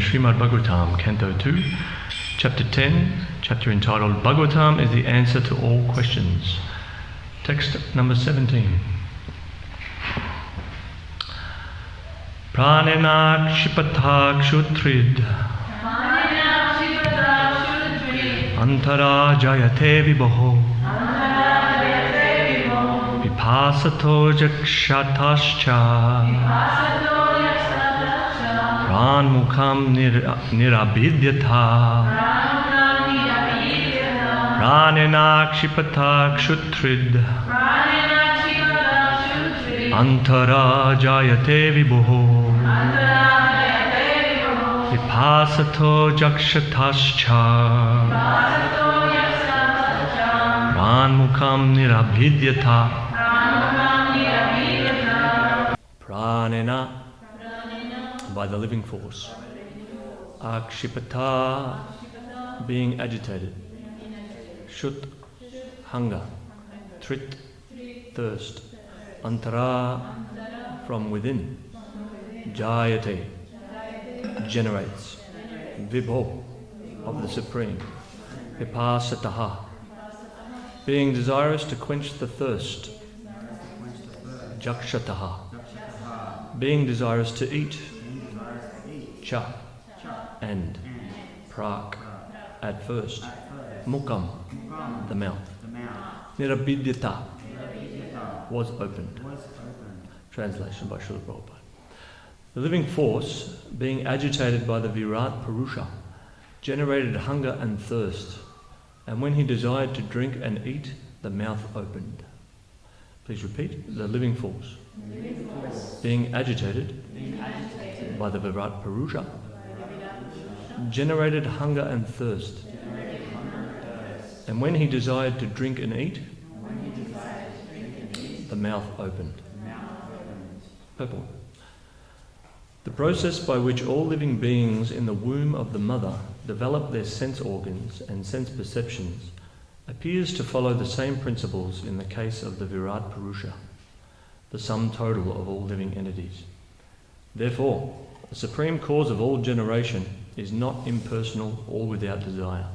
Srimad Bhagavatam, Canto 2, Chapter 10, chapter entitled Bhagavatam is the answer to all questions. Text number 17. Pranena kshipatha kshutrid Antara jayate vibho Vipasato jakshatascha Pranmukham nirabhidyatha Pranena kshipatha kshutrid Antara jayate vibho Vipasato jakshatascha Pranmukham nirabhidyatha Pranena by the living force. Akshipata, being agitated. Shut, hunger. Trit, thirst. Antara, from within. Jayate, generates. Vibho, of the Supreme. Vipasataha, being desirous to quench the thirst. Jakshataha, being desirous to eat. Cha, and prak, at first. Mukam, the mouth. Nirabhidyata, was opened. Translation by Srila Prabhupada. The living force, being agitated by the Virat Purusha, generated hunger and thirst, and when he desired to drink and eat, the mouth opened. Please repeat. The living force, being agitated by the Virat Purusha, generated hunger and thirst, and when he desired to drink and eat, the mouth opened. Purple. The process by which all living beings in the womb of the mother develop their sense organs and sense perceptions appears to follow the same principles in the case of the Virat Purusha, the sum total of all living entities. Therefore, the supreme cause of all generation is not impersonal or without desire.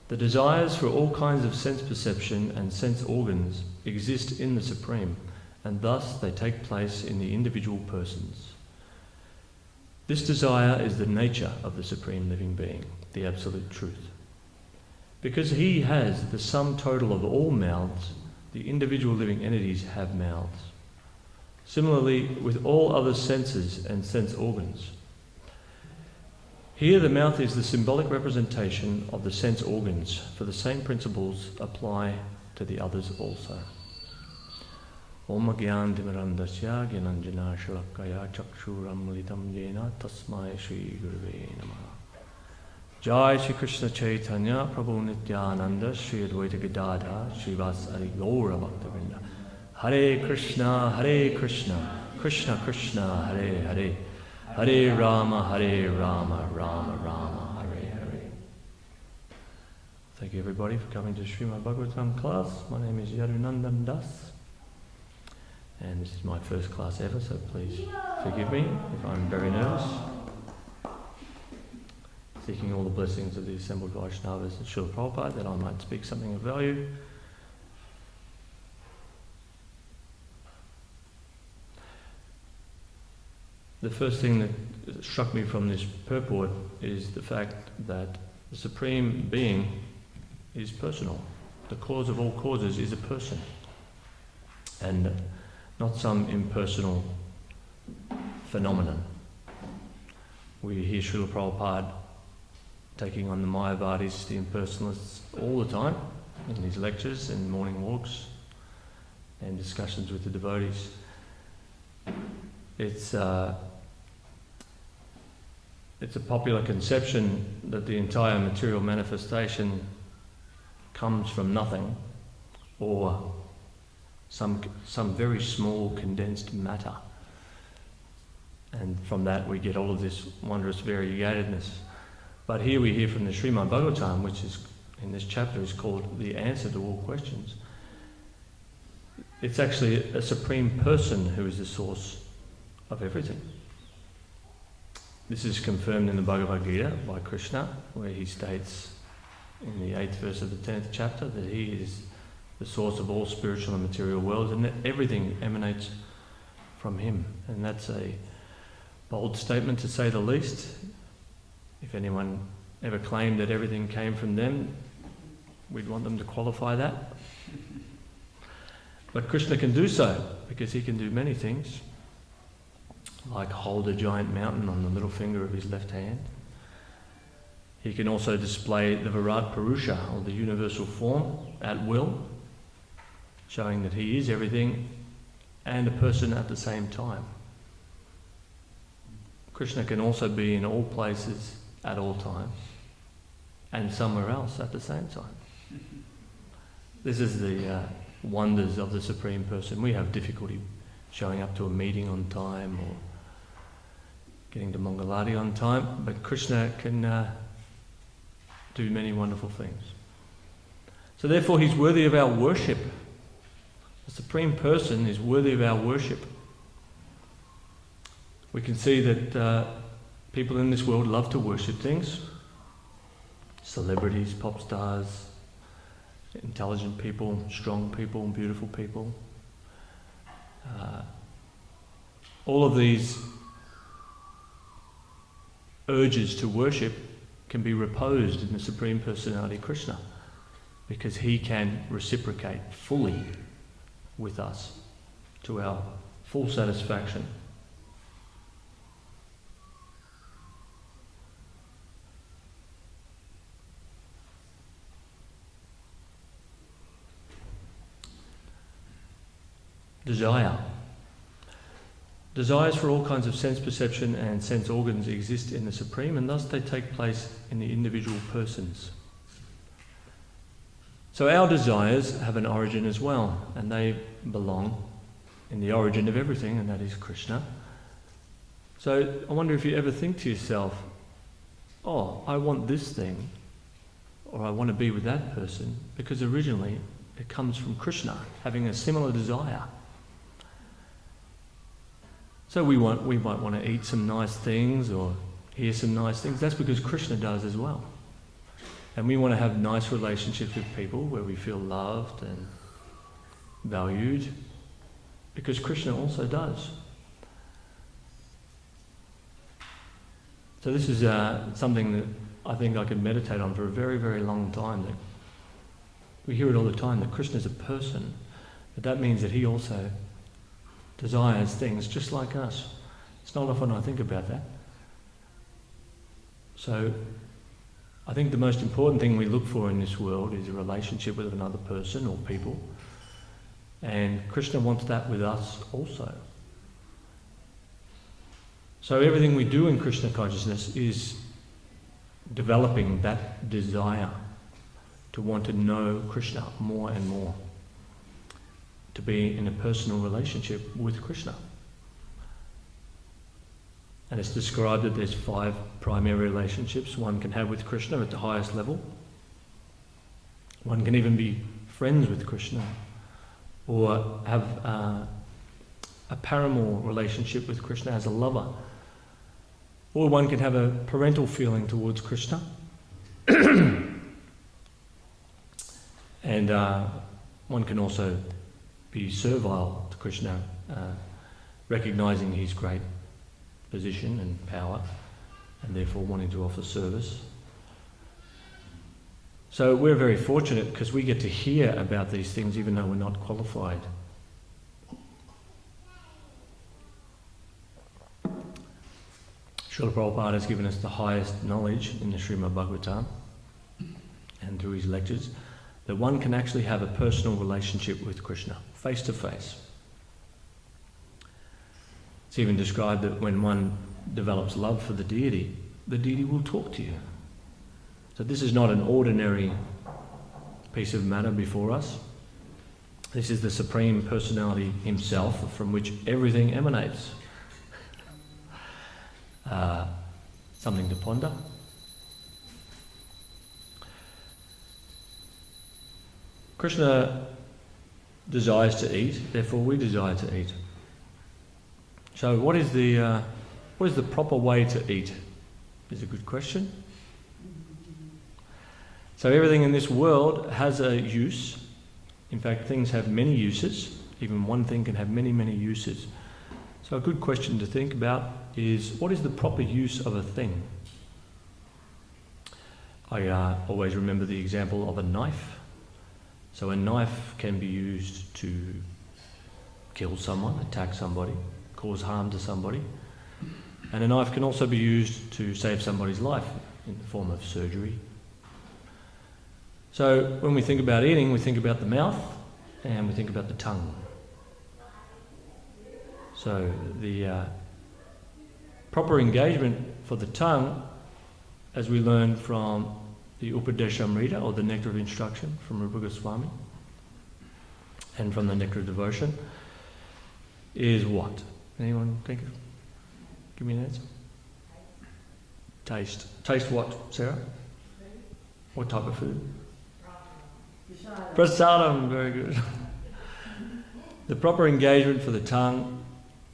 The desires for all kinds of sense perception and sense organs exist in the Supreme, and thus they take place in the individual persons. This desire is the nature of the Supreme Living Being, the Absolute Truth. Because he has the sum total of all mouths, the individual living entities have mouths. Similarly, with all other senses and sense organs. Here the mouth is the symbolic representation of the sense organs, for the same principles apply to the others also. Om Gyan Dimarandasya Gyananjana Shalakaya Chakshuram Litam Yena Tasmai Shri Guruve Namaha. Jai Shri Krishna Chaitanya Prabhu Nityananda Shri Advaita Gadadha Srivasari Gaura Bhaktivinoda. Hare Krishna, Krishna Krishna, Hare Hare, Hare Rama, Rama Rama, Hare Hare. Thank you everybody for coming to Srimad Bhagavatam class. My name is Yadunandana Das, and this is my first class ever, so please forgive me if I'm very nervous. Seeking all the blessings of the assembled Vaishnavas and Srila Prabhupada that I might speak something of value. The first thing that struck me from this purport is the fact that the Supreme Being is personal. The cause of all causes is a person, and not some impersonal phenomenon. We hear Srila Prabhupada taking on the Mayavadis, the impersonalists, all the time in his lectures and morning walks and discussions with the devotees. It's a popular conception that the entire material manifestation comes from nothing, or some very small condensed matter, and from that we get all of this wondrous variegatedness. But here we hear from the Srimad Bhagavatam, which is in this chapter is called the answer to all questions. It's actually a supreme person who is the source of everything. This is confirmed in the Bhagavad Gita by Krishna, where he states in the 8th verse of the 10th chapter that he is the source of all spiritual and material worlds, and that everything emanates from him. And that's a bold statement, to say the least. If anyone ever claimed that everything came from them, we'd want them to qualify that. But Krishna can do so, because he can do many things, like hold a giant mountain on the little finger of his left hand. He can also display the Virat Purusha, or the universal form, at will, showing that he is everything and a person at the same time. Krishna can also be in all places at all times, and somewhere else at the same time. This is the wonders of the Supreme Person. We have difficulty showing up to a meeting on time or getting to Mangalati on time, but Krishna can do many wonderful things. So therefore he's worthy of our worship. The Supreme Person is worthy of our worship. We can see that people in this world love to worship things. Celebrities, pop stars, intelligent people, strong people, beautiful people. All of these urges to worship can be reposed in the Supreme Personality Krishna, because he can reciprocate fully with us to our full satisfaction. Desire. Desires for all kinds of sense perception and sense organs exist in the Supreme, and thus they take place in the individual persons. So our desires have an origin as well, and they belong in the origin of everything, and that is Krishna. So I wonder if you ever think to yourself, oh, I want this thing, or I want to be with that person, because originally it comes from Krishna having a similar desire. So we might want to eat some nice things or hear some nice things. That's because Krishna does as well. And we want to have nice relationships with people where we feel loved and valued, because Krishna also does. So this is something that I think I could meditate on for a very, very long time. That we hear it all the time, that Krishna is a person, but that means that he also desires things just like us. It's not often I think about that. So I think the most important thing we look for in this world is a relationship with another person or people. And Krishna wants that with us also. So everything we do in Krishna consciousness is developing that desire to want to know Krishna more and more, to be in a personal relationship with Krishna. And it's described that there's 5 primary relationships one can have with Krishna at the highest level. One can even be friends with Krishna, or have a paramour relationship with Krishna as a lover. Or one can have a parental feeling towards Krishna. And one can also be servile to Krishna, recognizing his great position and power, and therefore wanting to offer service. So we're very fortunate because we get to hear about these things even though we're not qualified. Srila Prabhupada has given us the highest knowledge in the Srimad Bhagavatam and through his lectures, that one can actually have a personal relationship with Krishna, face to face. It's even described that when one develops love for the deity will talk to you. So this is not an ordinary piece of matter before us. This is the Supreme Personality himself, from which everything emanates. Something to ponder. Krishna desires to eat, therefore we desire to eat. So what is the proper way to eat? Is a good question. So everything in this world has a use. In fact, things have many uses. Even one thing can have many, many uses. So a good question to think about is, what is the proper use of a thing? I always remember the example of a knife. So a knife can be used to kill someone, attack somebody, cause harm to somebody. And a knife can also be used to save somebody's life in the form of surgery. So when we think about eating, we think about the mouth and we think about the tongue. So the proper engagement for the tongue, as we learn from the Upadeshamrita, or the Nectar of Instruction from Rupa Goswami, and from the Nectar of Devotion, is what? Anyone think of? Give me an answer. Taste. Taste what, Sarah? What type of food? Prasadam, very good. The proper engagement for the tongue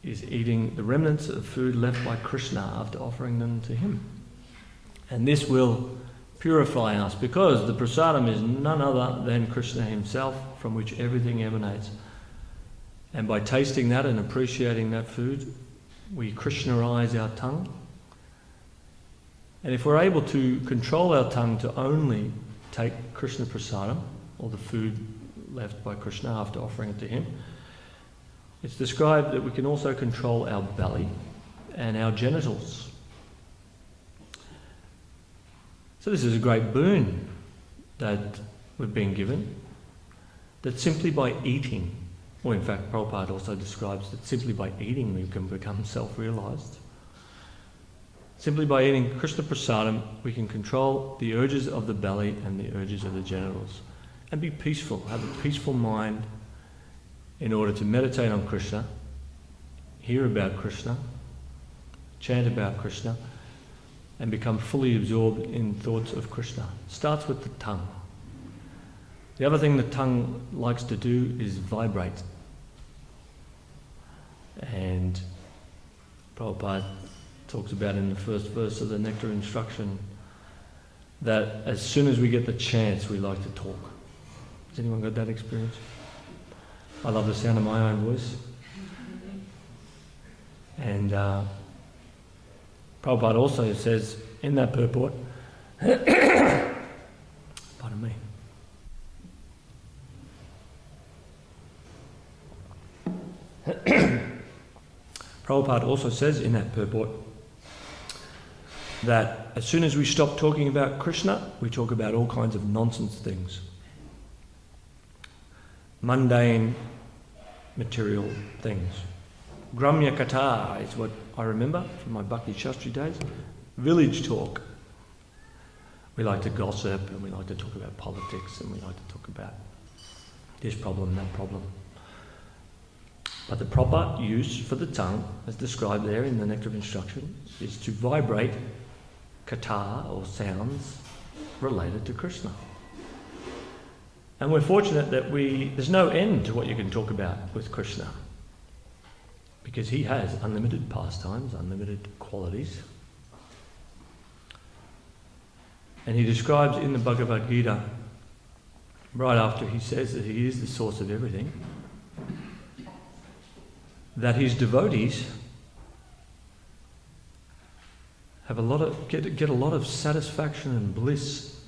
is eating the remnants of food left by Krishna after offering them to him. And this will purify us, because the prasadam is none other than Krishna himself, from which everything emanates. And by tasting that and appreciating that food, we Krishnaize our tongue. And if we're able to control our tongue to only take Krishna prasadam, or the food left by Krishna after offering it to him, it's described that we can also control our belly and our genitals. So this is a great boon that we've been given, that simply by eating, or in fact Prabhupada also describes that simply by eating we can become self-realized. Simply by eating Krishna prasadam we can control the urges of the belly and the urges of the genitals, and be peaceful, have a peaceful mind in order to meditate on Krishna, hear about Krishna, chant about Krishna, and become fully absorbed in thoughts of Krishna. Starts with the tongue. The other thing the tongue likes to do is vibrate. And Prabhupada talks about in the first verse of the Nectar Instruction that as soon as we get the chance, we like to talk. Has anyone got that experience? I love the sound of my own voice. And Prabhupada also says in that purport, pardon me, Prabhupada also says in that purport that as soon as we stop talking about Krishna, we talk about all kinds of nonsense things. Mundane, material things. Gramya Katha is what I remember from my Bhakti Shastri days. Village talk. We like to gossip and we like to talk about politics and we like to talk about this problem, that problem. But the proper use for the tongue, as described there in the Nectar of Instruction, is to vibrate katha or sounds related to Krishna. And we're fortunate that there's no end to what you can talk about with Krishna, because he has unlimited pastimes, unlimited qualities. And he describes in the Bhagavad Gita, right after he says that he is the source of everything, that his devotees have get a lot of satisfaction and bliss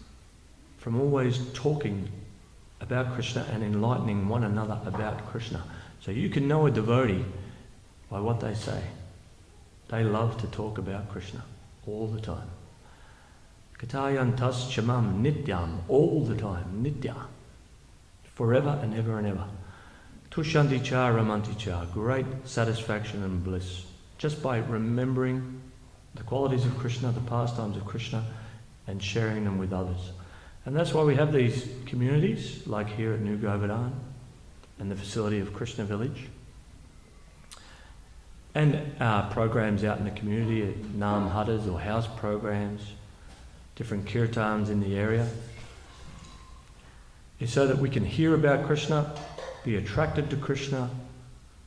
from always talking about Krishna and enlightening one another about Krishna. So you can know a devotee by what they say. They love to talk about Krishna all the time. Katayantas chamam nityam, all the time, nitya, forever and ever and ever. Tushanti cha ramanti cha, great satisfaction and bliss, just by remembering the qualities of Krishna, the pastimes of Krishna, and sharing them with others. And that's why we have these communities, like here at New Govardhana, and the facility of Krishna Village, and programs out in the community at Naam Hattas or house programs, different kirtans in the area, is so that we can hear about Krishna, be attracted to Krishna,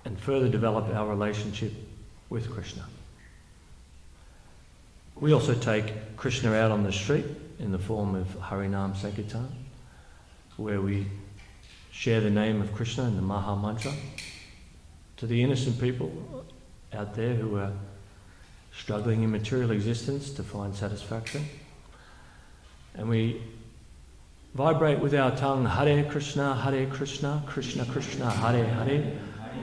and further develop our relationship with Krishna. We also take Krishna out on the street in the form of Harinam Sankirtan, where we share the name of Krishna in the Maha Mantra to the innocent people out there who are struggling in material existence to find satisfaction. And we vibrate with our tongue, Hare Krishna, Krishna Krishna, Hare Hare,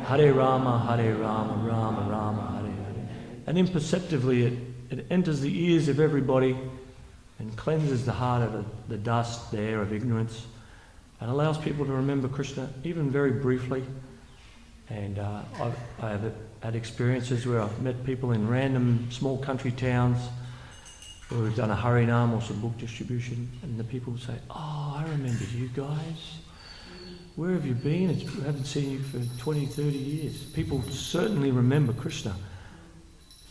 Hare Rama, Rama Rama, Hare Hare. And imperceptibly it enters the ears of everybody and cleanses the heart of the dust there of ignorance and allows people to remember Krishna even very briefly. And I have had experiences where I've met people in random small country towns where we've done a Harinam or some book distribution, and the people say, "Oh, I remember you guys. Where have you been? I haven't seen you for 20, 30 years." People certainly remember Krishna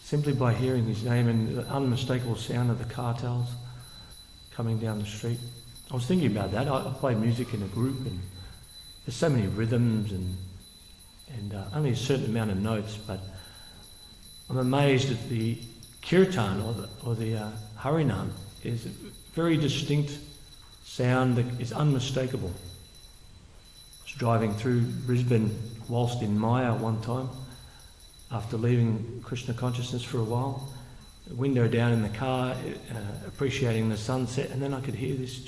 simply by hearing his name and the unmistakable sound of the cartels coming down the street. I was thinking about that. I play music in a group, and there's so many rhythms and only a certain amount of notes, but I'm amazed at the kirtan or the Harinam is a very distinct sound that is unmistakable. I was driving through Brisbane whilst in Maya one time after leaving Krishna consciousness for a while, the window down in the car, appreciating the sunset, and then I could hear this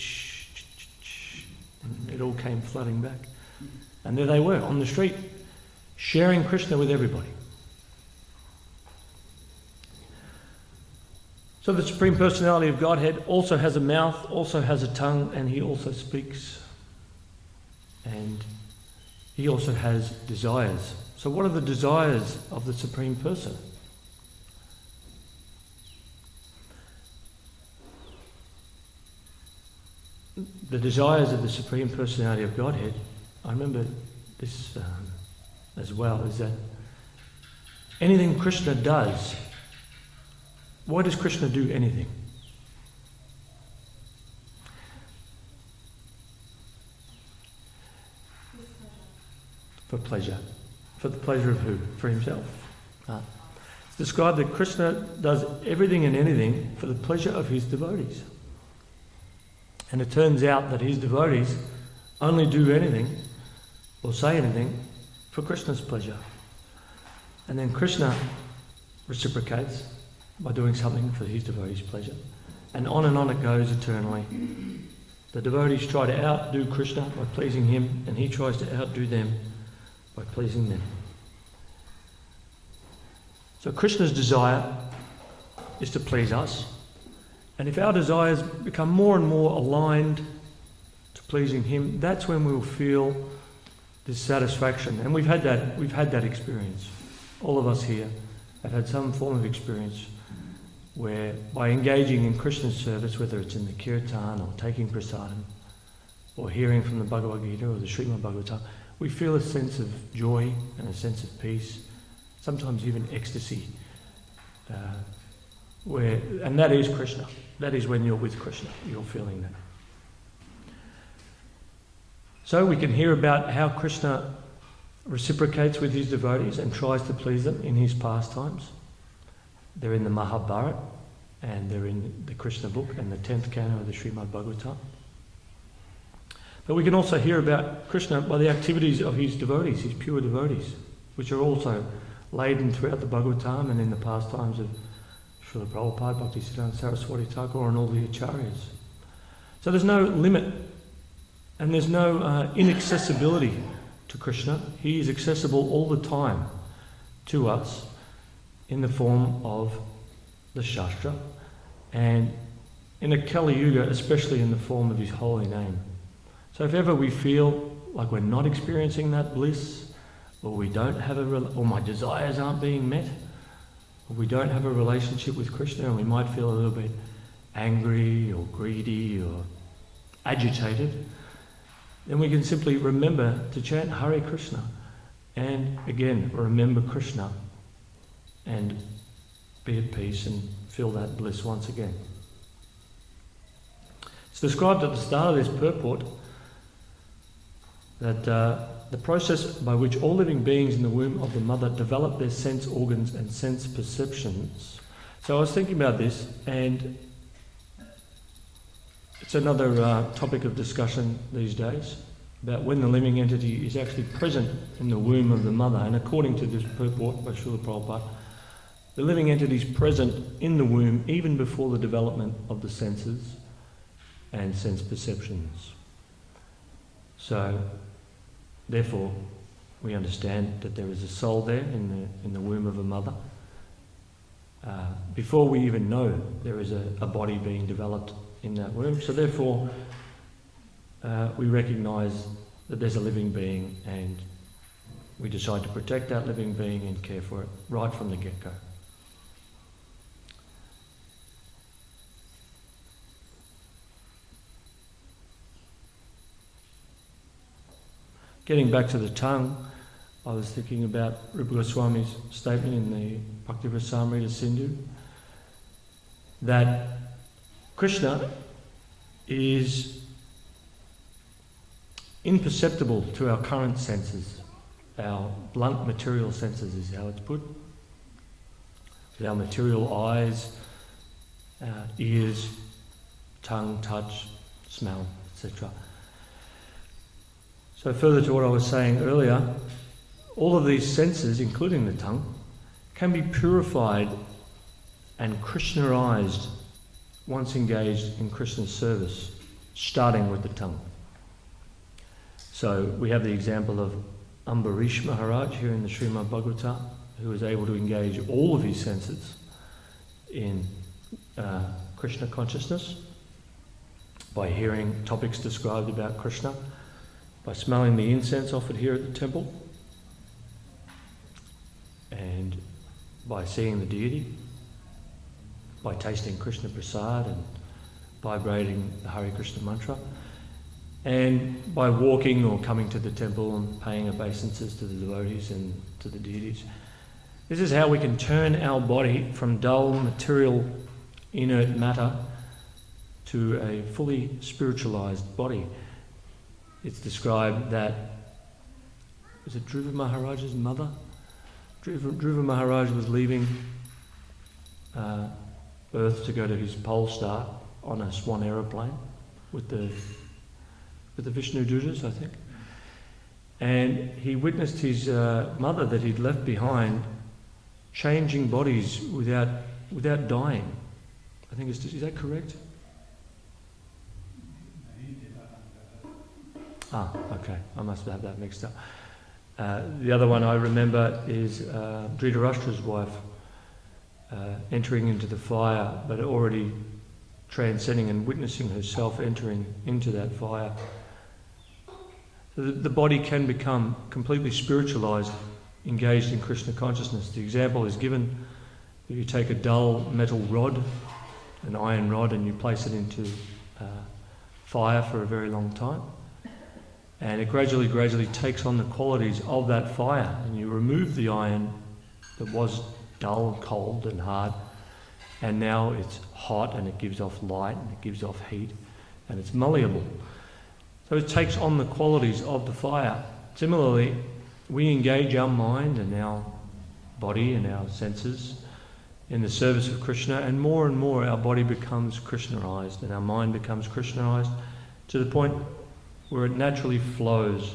and it all came flooding back. And there they were on the street, sharing Krishna with everybody. So the Supreme Personality of Godhead also has a mouth, also has a tongue, and he also speaks. And he also has desires. So what are the desires of the Supreme Person? The desires of the Supreme Personality of Godhead, I remember this as well, is that anything Krishna does, why does Krishna do anything? For pleasure. For the pleasure of who? For himself. It's described that Krishna does everything and anything for the pleasure of his devotees. And it turns out that his devotees only do anything or say anything for Krishna's pleasure. And then Krishna reciprocates by doing something for his devotees' pleasure. And on it goes eternally. The devotees try to outdo Krishna by pleasing him, and he tries to outdo them by pleasing them. So Krishna's desire is to please us. And if our desires become more and more aligned to pleasing him, that's when we'll feel this satisfaction. And we've had that experience. All of us here have had some form of experience where by engaging in Krishna's service, whether it's in the kirtan or taking prasadam or hearing from the Bhagavad Gita or the Srimad Bhagavatam, we feel a sense of joy and a sense of peace, sometimes even ecstasy. And that is Krishna. That is when you're with Krishna, you're feeling that. So we can hear about how Krishna reciprocates with his devotees and tries to please them in his pastimes. They're in the Mahabharata and they're in the Krishna book and the 10th canto of the Srimad Bhagavatam. But we can also hear about Krishna by the activities of his devotees, his pure devotees, which are also laden throughout the Bhagavatam and in the pastimes of Srila Prabhupada, Bhaktisiddhanta Saraswati Thakur and all the acharyas. So there's no limit and there's no inaccessibility to Krishna. He is accessible all the time to us in the form of the Shastra and in a Kali Yuga, especially in the form of his holy name. So if ever we feel like we're not experiencing that bliss, or we don't have or my desires aren't being met, or we don't have a relationship with Krishna, and we might feel a little bit angry or greedy or agitated, then we can simply remember to chant Hare Krishna and again remember Krishna and be at peace and feel that bliss once again. It's described at the start of this purport that the process by which all living beings in the womb of the mother develop their sense organs and sense perceptions. So I was thinking about this, and it's another topic of discussion these days about when the living entity is actually present in the womb of the mother. And according to this purport by Srila Prabhupada, the living entity is present in the womb even before the development of the senses and sense perceptions. So, therefore, we understand that there is a soul there in the womb of a mother. Before we even know there is a body being developed in that womb. So therefore, we recognise that there's a living being and we decide to protect that living being and care for it right from the get-go. Getting back to the tongue, I was thinking about Rupa Goswami's statement in the Bhakti Rasamrita Sindhu that Krishna is imperceptible to our current senses. Our blunt material senses is how it's put. With our material eyes, ears, tongue, touch, smell, etc. So further to what I was saying earlier, all of these senses, including the tongue, can be purified and Krishnaized once engaged in Krishna's service, starting with the tongue. So we have the example of Ambarish Maharaj here in the Srimad Bhagavatam, who was able to engage all of his senses in Krishna consciousness by hearing topics described about Krishna, by smelling the incense offered here at the temple, and by seeing the deity, by tasting Krishna Prasad and vibrating the Hare Krishna mantra, and by walking or coming to the temple and paying obeisances to the devotees and to the deities. This is how we can turn our body from dull, material, inert matter to a fully spiritualized body. It's described that, was it Dhruva Maharaj's mother? Dhruva Maharaj was leaving Earth to go to his pole star on a swan aeroplane with the Vishnu Dutas, I think. And he witnessed his mother that he'd left behind changing bodies without dying. I think is that correct? Ah, okay. I must have that mixed up. The other one I remember is Dhritarashtra's wife, entering into the fire, but already transcending and witnessing herself entering into that fire. So the body can become completely spiritualized, engaged in Krishna consciousness. The example is given that you take a dull metal rod, an iron rod, and you place it into fire for a very long time, and it gradually takes on the qualities of that fire, and you remove the iron that was dull, cold and hard, and now it's hot and it gives off light and it gives off heat and it's malleable. So it takes on the qualities of the fire. Similarly, we engage our mind and our body and our senses in the service of Krishna, and more our body becomes Krishnaized and our mind becomes Krishnaized to the point where it naturally flows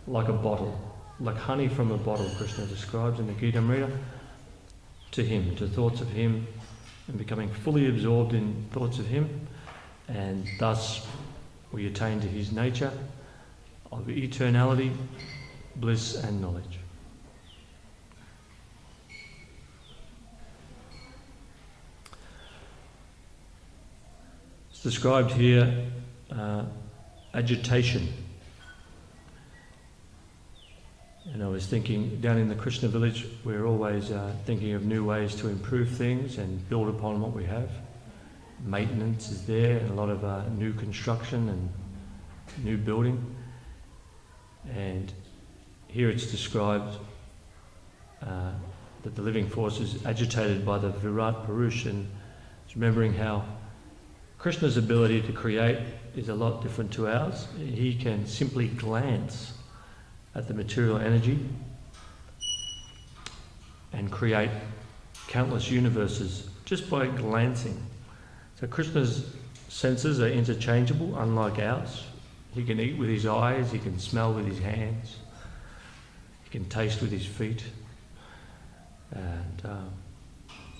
like a bottle, like honey from a bottle, Krishna describes in the Gita Amrita, to him, to thoughts of him, and becoming fully absorbed in thoughts of him, and thus we attain to his nature of eternality, bliss and knowledge. It's described here, agitation. And I was thinking, down in the Krishna village, we're always thinking of new ways to improve things and build upon what we have. Maintenance is there, and a lot of new construction and new building. And here it's described that the living force is agitated by the Virat Purush, and it's remembering how Krishna's ability to create is a lot different to ours. He can simply glance at the material energy and create countless universes just by glancing. So Krishna's senses are interchangeable, unlike ours. He can eat with his eyes, he can smell with his hands, he can taste with his feet, and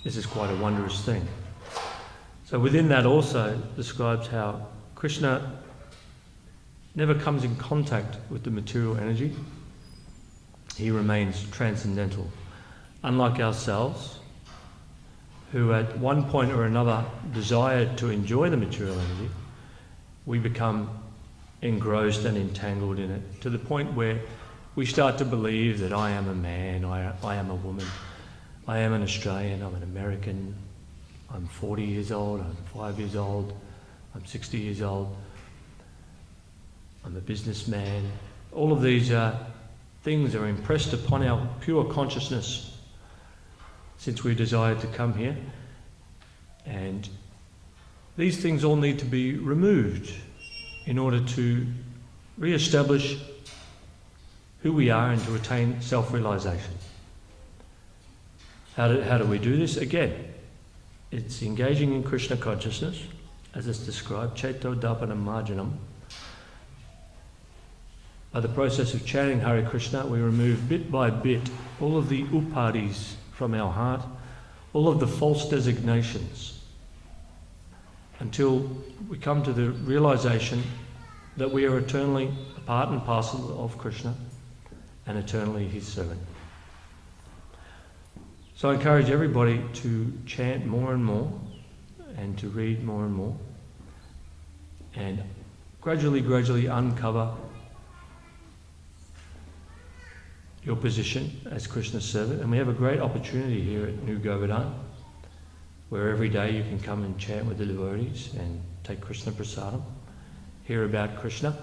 this is quite a wondrous thing. So within that also describes how Krishna never comes in contact with the material energy. He remains transcendental. Unlike ourselves, who at one point or another desired to enjoy the material energy, we become engrossed and entangled in it to the point where we start to believe that I am a man, I am a woman, I am an Australian, I'm an American, I'm 40 years old, I'm 5 years old, I'm 60 years old, I'm a businessman. All of these things are impressed upon our pure consciousness since we desired to come here. And these things all need to be removed in order to re-establish who we are and to attain self-realization. How do we do this? Again, it's engaging in Krishna consciousness, as it's described, Cheto Dapanam Marjanam. By the process of chanting Hare Krishna, we remove bit by bit all of the upadis from our heart, all of the false designations, until we come to the realization that we are eternally a part and parcel of Krishna and eternally his servant. So I encourage everybody to chant more and more and to read more and more and gradually uncover your position as Krishna's servant. And we have a great opportunity here at New Govardhana, where every day you can come and chant with the devotees and take Krishna Prasadam, hear about Krishna.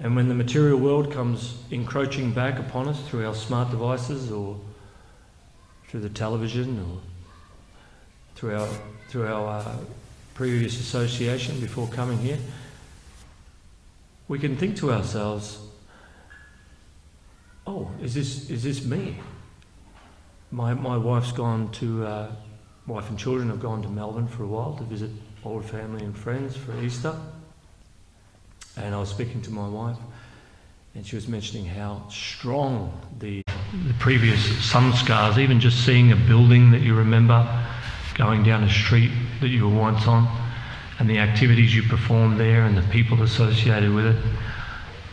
And when the material world comes encroaching back upon us through our smart devices or through the television or through our previous association before coming here, we can think to ourselves, oh, is this me? My wife's gone to, wife and children have gone to Melbourne for a while to visit old family and friends for Easter. And I was speaking to my wife, and she was mentioning how strong the previous samskars, even just seeing a building that you remember, going down a street that you were once on, and the activities you performed there and the people associated with it.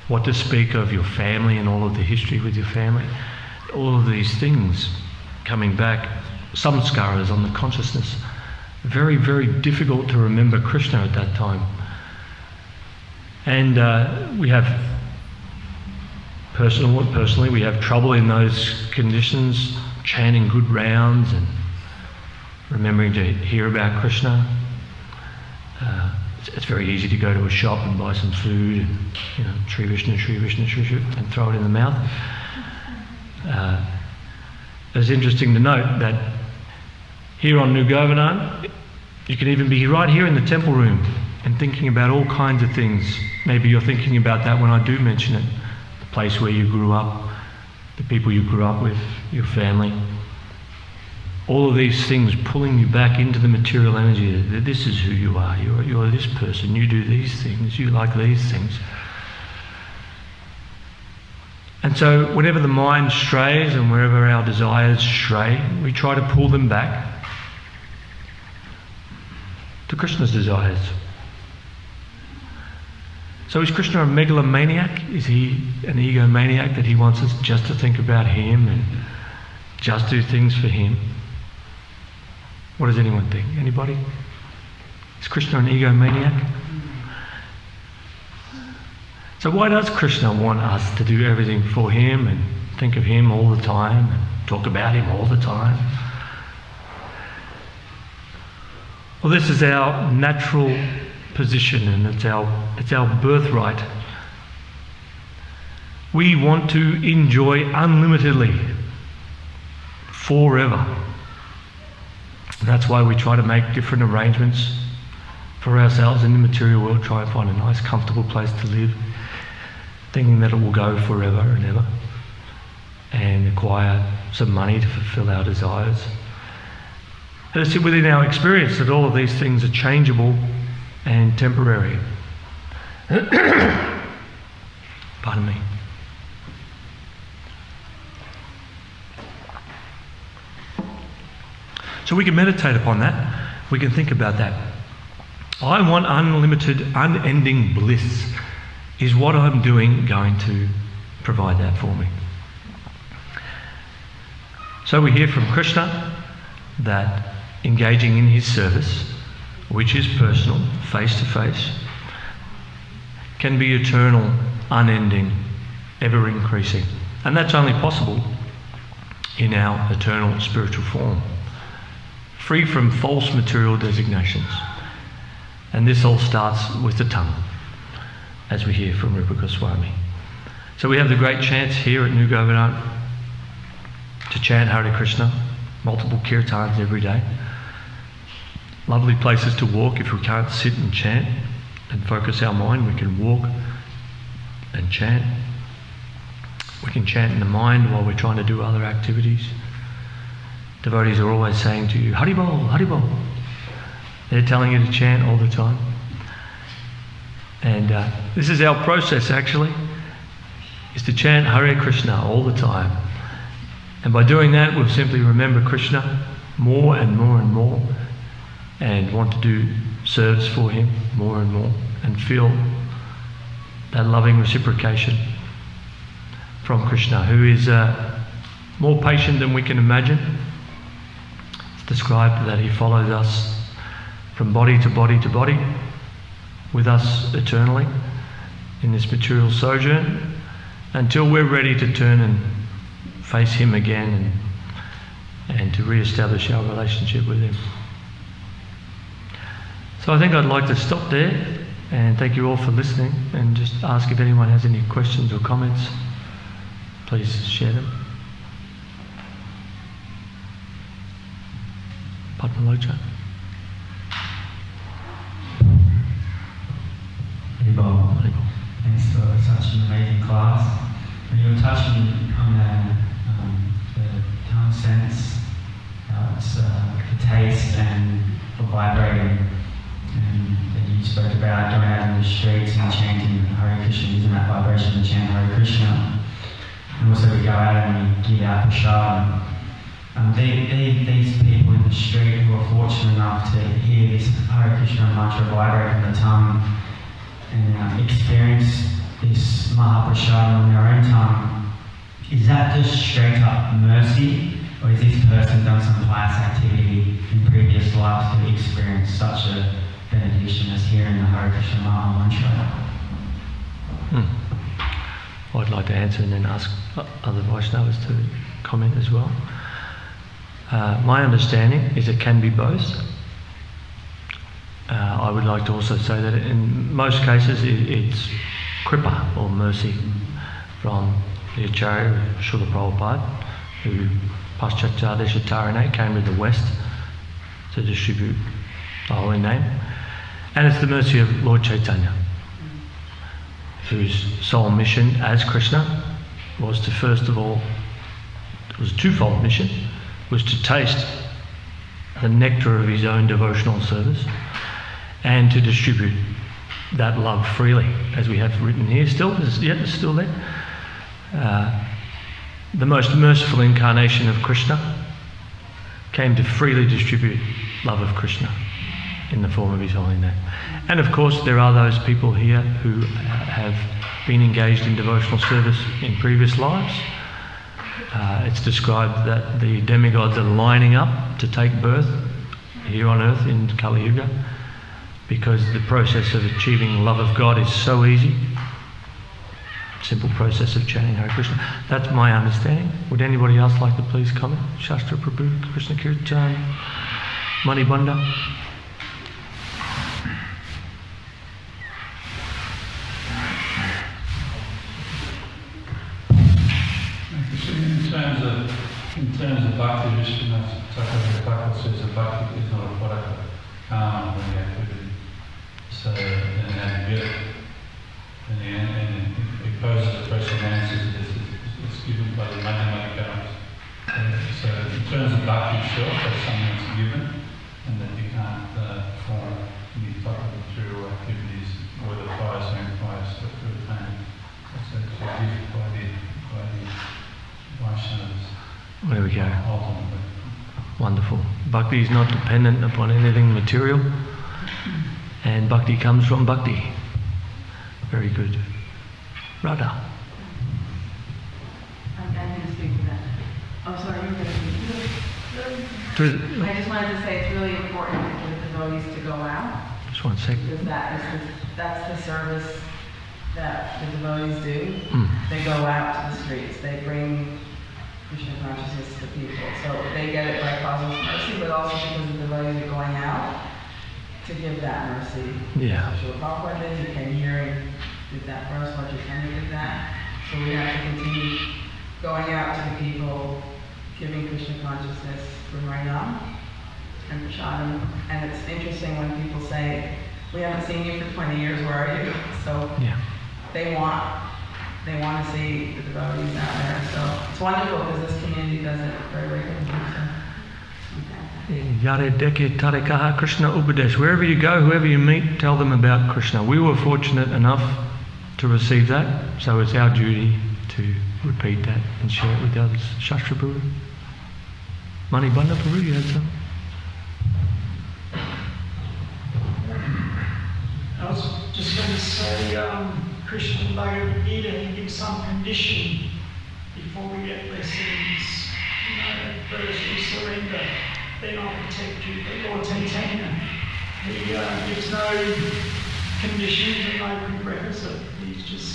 What to speak of your family and all of the history with your family. All of these things coming back, samskaras on the consciousness. Very, very difficult to remember Krishna at that time. And we have, personally, we have trouble in those conditions, chanting good rounds and remembering to hear about Krishna. It's very easy to go to a shop and buy some food and, Shri Vishnu, Shri Vishnu, Shri Vishnu, and throw it in the mouth. It's interesting to note that here on New Govardhana, you can even be right here in the temple room and thinking about all kinds of things. Maybe you're thinking about that when I do mention it. The place where you grew up, the people you grew up with, your family. All of these things pulling you back into the material energy. This is who you are. You're this person. You do these things. You like these things. And so whenever the mind strays and wherever our desires stray, we try to pull them back to Krishna's desires. So is Krishna a megalomaniac? Is he an egomaniac that he wants us just to think about him and just do things for him? What does anyone think? Anybody? Is Krishna an egomaniac? So why does Krishna want us to do everything for him and think of him all the time and talk about him all the time? Well, this is our natural position and it's our birthright. We want to enjoy unlimitedly, forever. And that's why we try to make different arrangements for ourselves in the material world, try and find a nice, comfortable place to live, thinking that it will go forever and ever, and acquire some money to fulfill our desires. And it's within our experience that all of these things are changeable and temporary. Pardon me. So we can meditate upon that. We can think about that. I want unlimited, unending bliss. Is what I'm doing going to provide that for me? So we hear from Krishna that engaging in his service, which is personal, face to face, can be eternal, unending, ever increasing. And that's only possible in our eternal spiritual form, free from false material designations. And this all starts with the tongue, as we hear from Rupa Goswami. So we have the great chance here at New Govardhana to chant Hare Krishna, multiple kirtans every day. Lovely places to walk. If we can't sit and chant and focus our mind, we can walk and chant. We can chant in the mind while we're trying to do other activities. Devotees are always saying to you, Haribol, Haribol. They're telling you to chant all the time. And this is our process actually, is to chant Hare Krishna all the time. And by doing that, we'll simply remember Krishna more and more and more, and want to do service for him more and more, and feel that loving reciprocation from Krishna, who is more patient than we can imagine. It's described that he follows us from body to body to body, with us eternally in this material sojourn, until we're ready to turn and face him again and to re-establish our relationship with him. So I think I'd like to stop there and thank you all for listening, and just ask if anyone has any questions or comments. Please share them. Padmalocha. Thanks for such an amazing class. When you were touching on the tongue sense, it's the taste and the vibrating, and that you spoke about going out in the streets and chanting Hare Krishna, using that vibration to chant Hare Krishna. And also we go out and we give out prasad. These people in the street who are fortunate enough to hear this Hare Krishna mantra vibrate from the tongue and experience this Mahaprasad on their own tongue, is that just straight up mercy, or is this person done some pious activity in previous lives to experience such a benediction as hearing the Hare Krishna Maha Mantra? I'd like to answer and then ask other Vaishnavas to comment as well. My understanding is it can be both. I would like to also say that in most cases it's kripa or mercy from the Acharya Srila Prabhupada, who Paschatya came to the West to distribute the holy name. And it's the mercy of Lord Chaitanya, whose sole mission as Krishna was to, first of all, it was a twofold mission, was to taste the nectar of his own devotional service and to distribute that love freely, as we have written here still, it's still there. The most merciful incarnation of Krishna came to freely distribute love of Krishna in the form of his holy name. And of course there are those people here who have been engaged in devotional service in previous lives. It's described that the demigods are lining up to take birth here on earth in Kali Yuga, because the process of achieving love of God is so easy. Simple process of chanting Hare Krishna. That's my understanding. Would anybody else like to please comment? Shastra Prabhu, Krishna Kirtan, Mani Banda. In terms of bhakti, Vishwanath Thakur says that bhakti is not a product of karma or the activity. So, and it poses a question and answers it's given by the Madhyamaka karmas. So in terms of bhakti itself, that's something that's given, and that you can't perform any type of material activities, whether pious or impious, to attain. That's a gift by the Vaishnavas. There we go. Ultimately. Wonderful. Bhakti is not dependent upon anything material, and bhakti comes from bhakti. Very good. Radha. I'm going to speak to that. Oh, sorry, you're going to speak. I just wanted to say it's really important for the devotees to go out. Just one second. Because that's the service that the devotees do. They go out to the streets. They bring Krishna consciousness to people. So they get it by cosmic mercy, but also because the devotees are going out to give that mercy. Yeah. So Prabhupada did, you came here and did that for us, Lord Chaitanya did that. So we have to continue going out to the people, giving Krishna consciousness from Rainam and Prasadam. And it's interesting when people say, we haven't seen you for 20 years, where are you? So Yeah. they want to see the devotees out there. So it's wonderful because this community does it very regularly. Yare deke tarekaha Krishna Upadesh. Wherever you go, whoever you meet, tell them about Krishna. We were fortunate enough to receive that, so it's our duty to repeat that and share it with the others. Shastra Prabhu. Mani Banda Prabhu, you had something? I was just going to say, Krishna in Bhagavad Gita, he gives some condition before we get blessings. You know, first we surrender, then I'll protect you. But Lord Chaitanya, he gives no conditions and no prerequisite. He's just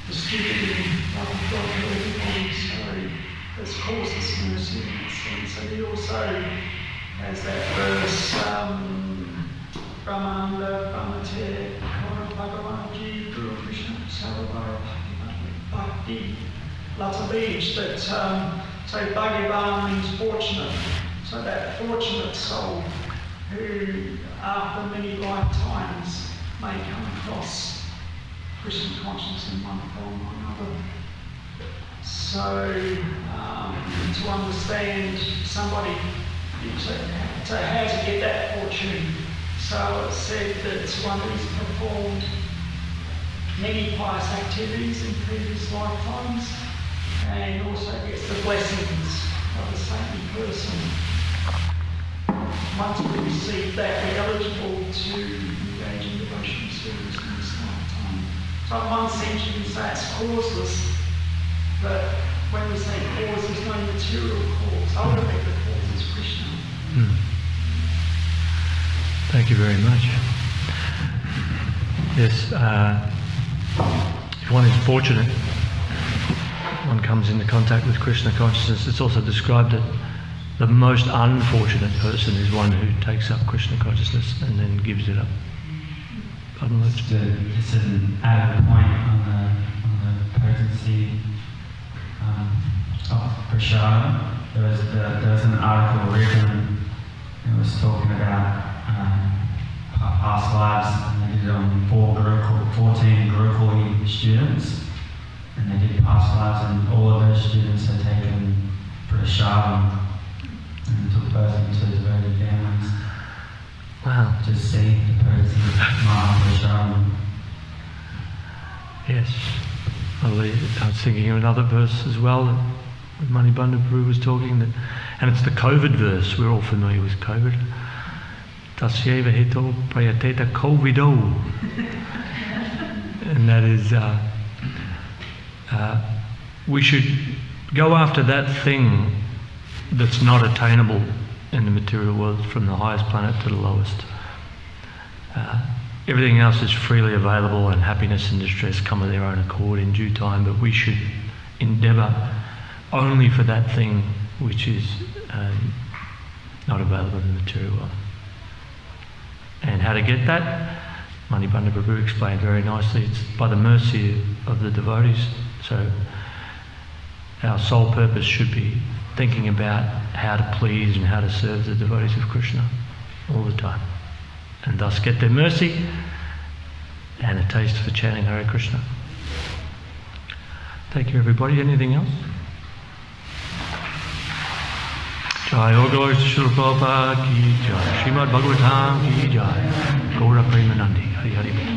distributing love of God to everybody. So that's causes mercy in that sense. And he also has that verse, Brahmanda, Brahmate, Bhagavan Ji, Guru Krishna, Sarvara, Bhakti, Latabij, that so Bhagavan means fortunate. So that fortunate soul who, after many lifetimes, may come across Krishna consciousness in one form or another. So to understand somebody, so how to get that fortune. So it's said that one who's performed many pious activities in previous lifetimes and also gets the blessings of a saintly person. Once we receive that, we're eligible to engage in devotional service in this lifetime. So So in one sense you can say it's causeless, but when we say cause, there's no material cause. Ultimately the cause is Krishna. Thank you very much. Yes, if one is fortunate, one comes into contact with Krishna consciousness. It's also described that the most unfortunate person is one who takes up Krishna consciousness and then gives it up. Pardon me? Just an added point on the potency of prasad. There was an article written. It was talking about past lives, and they did it on 14 Gurukul students, and they did past lives, and all of those students had taken prasad and took birth into devoted families. Wow. Just see the potency of Mahaprasad. Yes. I was thinking of another verse as well that Manibandha Prabhu was talking, that, and it's the COVID verse. We're all familiar with COVID. Tasyeva hito prayateta covido. And that is, we should go after that thing that's not attainable in the material world, from the highest planet to the lowest. Everything else is freely available, and happiness and distress come of their own accord in due time, but we should endeavour only for that thing which is not available in the material world. And how to get that? Manibandha Prabhu explained very nicely. It's by the mercy of the devotees. So our sole purpose should be thinking about how to please and how to serve the devotees of Krishna all the time, and thus get their mercy and a taste for chanting Hare Krishna. Thank you, everybody. Anything else? Jai Ogor Srila Prabhupada ki jai, Srimad Bhagavatam ki jai, Gaura Premanandi, Hari Hari Bol.